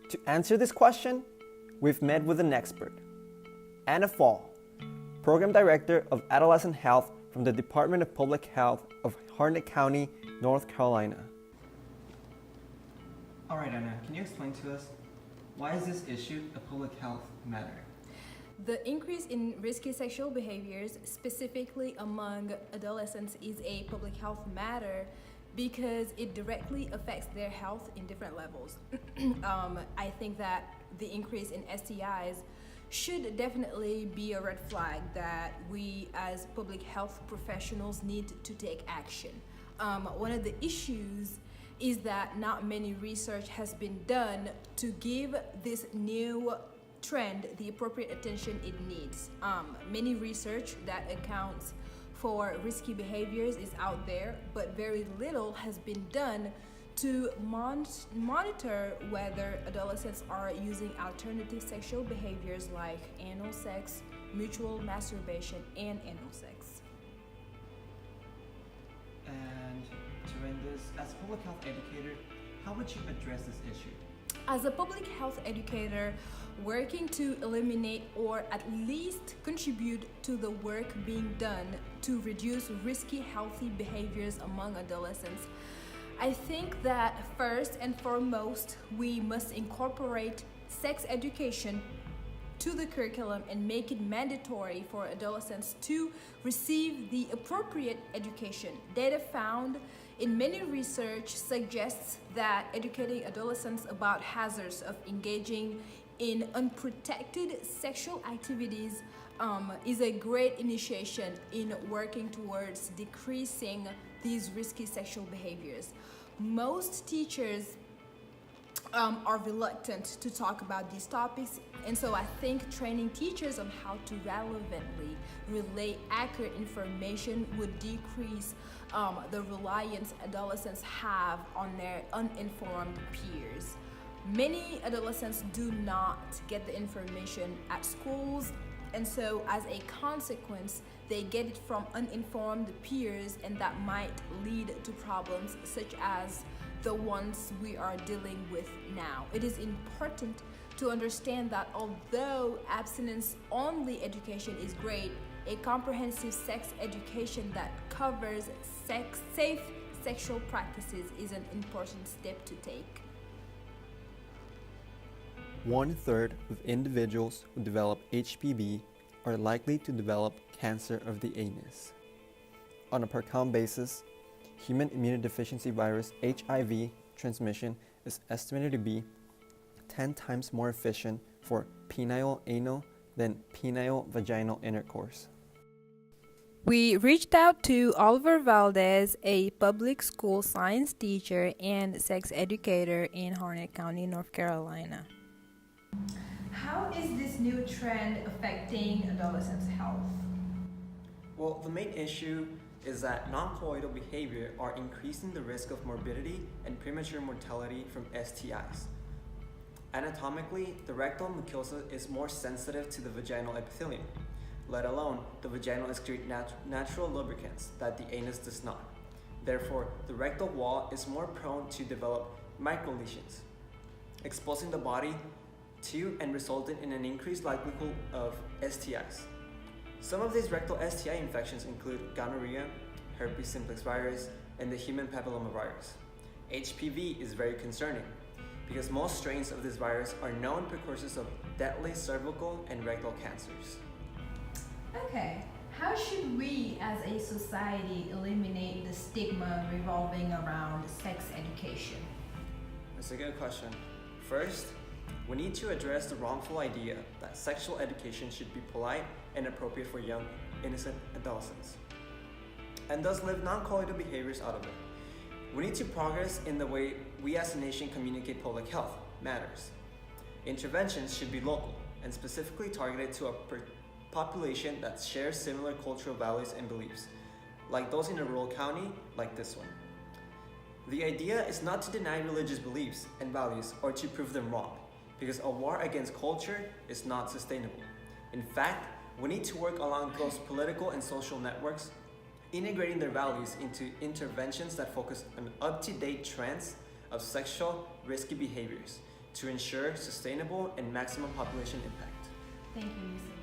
To answer this question, we've met with an expert, Anna Fall, Program Director of Adolescent Health from the Department of Public Health of Harnett County, North Carolina. All right, Anna, can you explain to us why is this issue a public health matter? The increase in risky sexual behaviors, specifically among adolescents, is a public health matter because it directly affects their health in different levels. I think that the increase in STIs should definitely be a red flag that we as public health professionals need to take action. One of the issues is that not many research has been done to give this new trend the appropriate attention it needs. Many research that accounts for risky behaviors is out there, but very little has been done to monitor whether adolescents are using alternative sexual behaviors like anal sex, mutual masturbation, and anal sex. And to end this, as a public health educator, how would you address this issue? As a public health educator, working to eliminate or at least contribute to the work being done to reduce risky healthy behaviors among adolescents, I think that first and foremost, we must incorporate sex education to the curriculum and make it mandatory for adolescents to receive the appropriate education. Data found in many research suggests that educating adolescents about hazards of engaging in unprotected sexual activities is a great initiation in working towards decreasing these risky sexual behaviors. Most teachers are reluctant to talk about these topics, and so I think training teachers on how to relevantly relay accurate information would decrease the reliance adolescents have on their uninformed peers. Many adolescents do not get the information at schools, and so as a consequence, they get it from uninformed peers, and that might lead to problems such as the ones we are dealing with now. It is important to understand that although abstinence-only education is great, a comprehensive sex education that covers safe sexual practices is an important step to take. 1/3 of individuals who develop HPV are likely to develop cancer of the anus. On a per count basis, human immunodeficiency virus HIV transmission is estimated to be 10 times more efficient for penile anal than penile vaginal intercourse. We reached out to Oliver Valdez, a public school science teacher and sex educator in Harnett County, North Carolina. How is this new trend affecting adolescents' health? Well, the main issue is that non-coital behavior are increasing the risk of morbidity and premature mortality from STIs. Anatomically, the rectal mucosa is more sensitive to the vaginal epithelium, let alone the vaginal excrete natural lubricants that the anus does not. Therefore, the rectal wall is more prone to develop microlesions, exposing the body to and resulting in an increased likelihood of STIs. Some of these rectal STI infections include gonorrhea, herpes simplex virus, and the human papillomavirus. HPV is very concerning because most strains of this virus are known precursors of deadly cervical and rectal cancers. Okay, how should we as a society eliminate the stigma revolving around sex education? That's a good question. First, we need to address the wrongful idea that sexual education should be polite and appropriate for young, innocent adolescents, and thus live non-coital behaviors out of it. We need to progress in the way we as a nation communicate public health matters. Interventions should be local and specifically targeted to a population that shares similar cultural values and beliefs, like those in a rural county like this one. The idea is not to deny religious beliefs and values or to prove them wrong, because a war against culture is not sustainable. In fact, we need to work along those political and social networks, integrating their values into interventions that focus on up-to-date trends of sexual risky behaviors to ensure sustainable and maximum population impact. Thank you, Mr.